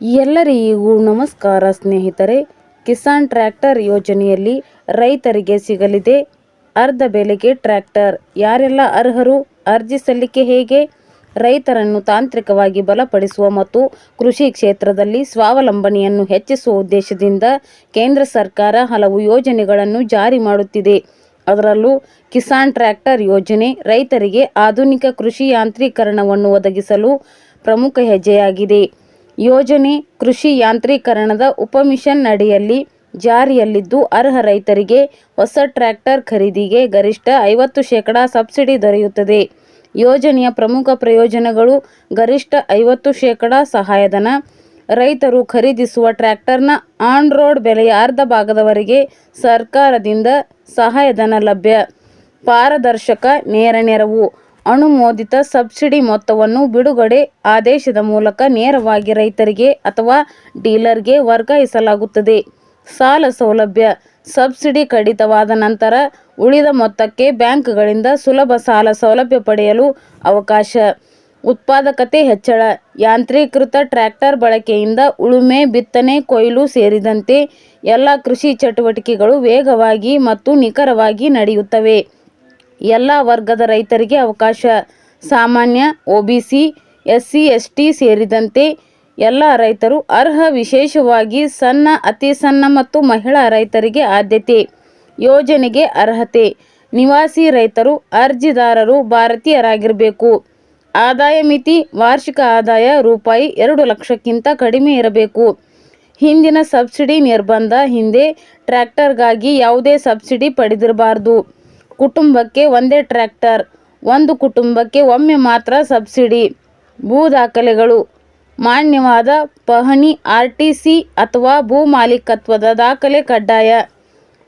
ಎಲ್ಲರಿಗೂ ನಮಸ್ಕಾರ ಸ್ನೇಹಿತರೆ. ಕಿಸಾನ್ ಟ್ರ್ಯಾಕ್ಟರ್ ಯೋಜನೆಯಲ್ಲಿ ರೈತರಿಗೆ ಸಿಗಲಿದೆ ಅರ್ಧ ಬೆಲೆಗೆ ಟ್ರ್ಯಾಕ್ಟರ್. ಯಾರೆಲ್ಲ ಅರ್ಹರು? ಅರ್ಜಿ ಸಲ್ಲಿಕೆ ಹೇಗೆ? ರೈತರನ್ನು ತಾಂತ್ರಿಕವಾಗಿ ಬಲಪಡಿಸುವ ಮತ್ತು ಕೃಷಿ ಕ್ಷೇತ್ರದಲ್ಲಿ ಸ್ವಾವಲಂಬನೆಯನ್ನು ಹೆಚ್ಚಿಸುವ ಉದ್ದೇಶದಿಂದ ಕೇಂದ್ರ ಸರ್ಕಾರ ಹಲವು ಯೋಜನೆಗಳನ್ನು ಜಾರಿ ಮಾಡುತ್ತಿದೆ. ಅದರಲ್ಲೂ ಕಿಸಾನ್ ಟ್ರ್ಯಾಕ್ಟರ್ ಯೋಜನೆ ರೈತರಿಗೆ ಆಧುನಿಕ ಕೃಷಿ ಯಾಂತ್ರೀಕರಣವನ್ನು ಒದಗಿಸಲು ಪ್ರಮುಖ ಹೆಜ್ಜೆಯಾಗಿದೆ. ಯೋಜನೆ ಕೃಷಿ ಯಾಂತ್ರೀಕರಣದ ಉಪಮಿಷನ್ ಅಡಿಯಲ್ಲಿ ಜಾರಿಯಲ್ಲಿದ್ದು, ಅರ್ಹ ರೈತರಿಗೆ ಹೊಸ ಟ್ರ್ಯಾಕ್ಟರ್ ಖರೀದಿಗೆ ಗರಿಷ್ಠ 50% ಸಬ್ಸಿಡಿ ದೊರೆಯುತ್ತದೆ. ಯೋಜನೆಯ ಪ್ರಮುಖ ಪ್ರಯೋಜನಗಳು: ಗರಿಷ್ಠ 50% ಸಹಾಯಧನ, ರೈತರು ಖರೀದಿಸುವ ಟ್ರ್ಯಾಕ್ಟರ್ನ ಆನ್-ರೋಡ್ ಬೆಲೆಯ ಅರ್ಧ ಭಾಗದವರೆಗೆ ಸರ್ಕಾರದಿಂದ ಸಹಾಯಧನ ಲಭ್ಯ, ಪಾರದರ್ಶಕ ನೇರ ನೆರವು, ಅನುಮೋದಿತ ಸಬ್ಸಿಡಿ ಮೊತ್ತವನ್ನು ಬಿಡುಗಡೆ ಆದೇಶದ ಮೂಲಕ ನೇರವಾಗಿ ರೈತರಿಗೆ ಅಥವಾ ಡೀಲರ್ಗೆ ವರ್ಗಾಯಿಸಲಾಗುತ್ತದೆ. ಸಾಲ ಸೌಲಭ್ಯ: ಸಬ್ಸಿಡಿ ಕಡಿತವಾದ ನಂತರ ಉಳಿದ ಮೊತ್ತಕ್ಕೆ ಬ್ಯಾಂಕ್ಗಳಿಂದ ಸುಲಭ ಸಾಲ ಸೌಲಭ್ಯ ಪಡೆಯಲು ಅವಕಾಶ. ಉತ್ಪಾದಕತೆ ಹೆಚ್ಚಳ: ಯಾಂತ್ರೀಕೃತ ಟ್ರ್ಯಾಕ್ಟರ್ ಬಳಕೆಯಿಂದ ಉಳುಮೆ, ಬಿತ್ತನೆ, ಕೊಯ್ಲು ಸೇರಿದಂತೆ ಎಲ್ಲ ಕೃಷಿ ಚಟುವಟಿಕೆಗಳು ವೇಗವಾಗಿ ಮತ್ತು ನಿಖರವಾಗಿ ನಡೆಯುತ್ತವೆ. ಎಲ್ಲ ವರ್ಗದ ರೈತರಿಗೆ ಅವಕಾಶ: ಸಾಮಾನ್ಯ, ಒಬಿಸಿ, ಎಸ್ಸಿ/ಎಸ್ಟಿ ಸೇರಿದಂತೆ ಎಲ್ಲ ರೈತರು ಅರ್ಹ. ವಿಶೇಷವಾಗಿ ಸಣ್ಣ, ಅತಿ ಸಣ್ಣ ಮತ್ತು ಮಹಿಳಾ ರೈತರಿಗೆ ಆದ್ಯತೆ. ಯೋಜನೆಗೆ ಅರ್ಹತೆ: ನಿವಾಸಿ ರೈತರು, ಅರ್ಜಿದಾರರು ಭಾರತೀಯರಾಗಿರಬೇಕು. ಆದಾಯ ಮಿತಿ: ವಾರ್ಷಿಕ ಆದಾಯ ರೂಪಾಯಿ 2 ಲಕ್ಷಕ್ಕಿಂತ ಕಡಿಮೆ ಇರಬೇಕು. ಹಿಂದಿನ ಸಬ್ಸಿಡಿ ನಿರ್ಬಂಧ: ಹಿಂದೆ ಟ್ರ್ಯಾಕ್ಟರ್ಗಾಗಿ ಯಾವುದೇ ಸಬ್ಸಿಡಿ ಪಡೆದಿರಬಾರದು. ಕುಟುಂಬಕ್ಕೆ ಒಂದೇ ಟ್ರ್ಯಾಕ್ಟರ್, ಒಂದು ಕುಟುಂಬಕ್ಕೆ ಒಮ್ಮೆ ಮಾತ್ರ ಸಬ್ಸಿಡಿ. ಭೂ ದಾಖಲೆಗಳು: ಮಾನ್ಯವಾದ ಪಹಣಿ, ಆರ್ಟಿಸಿ ಅಥವಾ ಭೂ ಮಾಲೀಕತ್ವದ ದಾಖಲೆ ಕಡ್ಡಾಯ.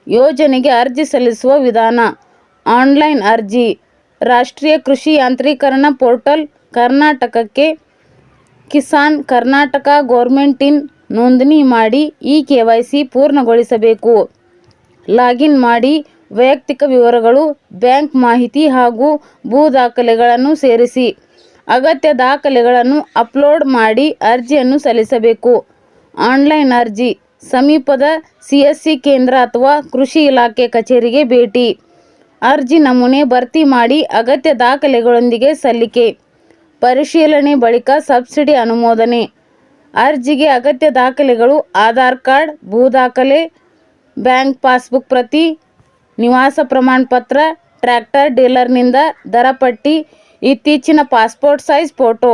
ಯೋಜನೆಗೆ ಅರ್ಜಿ ಸಲ್ಲಿಸುವ ವಿಧಾನ: ಆನ್ಲೈನ್ ಅರ್ಜಿ, ರಾಷ್ಟ್ರೀಯ ಕೃಷಿ ಯಾಂತ್ರೀಕರಣ ಪೋರ್ಟಲ್, ಕರ್ನಾಟಕಕ್ಕೆ ಕಿಸಾನ್ ಕರ್ನಾಟಕ ಗೌರ್ಮೆಂಟ್ ನೋಂದಣಿ ಮಾಡಿ ಇ-ಕೆವೈಸಿ ಪೂರ್ಣಗೊಳಿಸಬೇಕು. ಲಾಗಿನ್ ಮಾಡಿ ವೈಯಕ್ತಿಕ ವಿವರಗಳು, ಬ್ಯಾಂಕ್ ಮಾಹಿತಿ ಹಾಗೂ ಭೂ ದಾಖಲೆಗಳನ್ನು ಸೇರಿಸಿ ಅಗತ್ಯ ದಾಖಲೆಗಳನ್ನು ಅಪ್ಲೋಡ್ ಮಾಡಿ ಅರ್ಜಿಯನ್ನು ಸಲ್ಲಿಸಬೇಕು. ಆನ್ಲೈನ್ ಅರ್ಜಿ: ಸಮೀಪದ ಸಿಎಸ್ಸಿ ಕೇಂದ್ರ ಅಥವಾ ಕೃಷಿ ಇಲಾಖೆ ಕಚೇರಿಗೆ ಭೇಟಿ. ಅರ್ಜಿ ನಮೂನೆ ಭರ್ತಿ ಮಾಡಿ ಅಗತ್ಯ ದಾಖಲೆಗಳೊಂದಿಗೆ ಸಲ್ಲಿಕೆ. ಪರಿಶೀಲನೆ ಬಳಿಕ ಸಬ್ಸಿಡಿ ಅನುಮೋದನೆ. ಅರ್ಜಿಗೆ ಅಗತ್ಯ ದಾಖಲೆಗಳು: ಆಧಾರ್ ಕಾರ್ಡ್, ಭೂ ದಾಖಲೆ, ಬ್ಯಾಂಕ್ ಪಾಸ್ಬುಕ್ ಪ್ರತಿ, ನಿವಾಸ ಪ್ರಮಾಣ ಪತ್ರ, ಟ್ರ್ಯಾಕ್ಟರ್ ಡೀಲರ್ನಿಂದ ದರ ಪಟ್ಟಿ, ಇತ್ತೀಚಿನ ಪಾಸ್ಪೋರ್ಟ್ ಸೈಜ್ ಫೋಟೋ.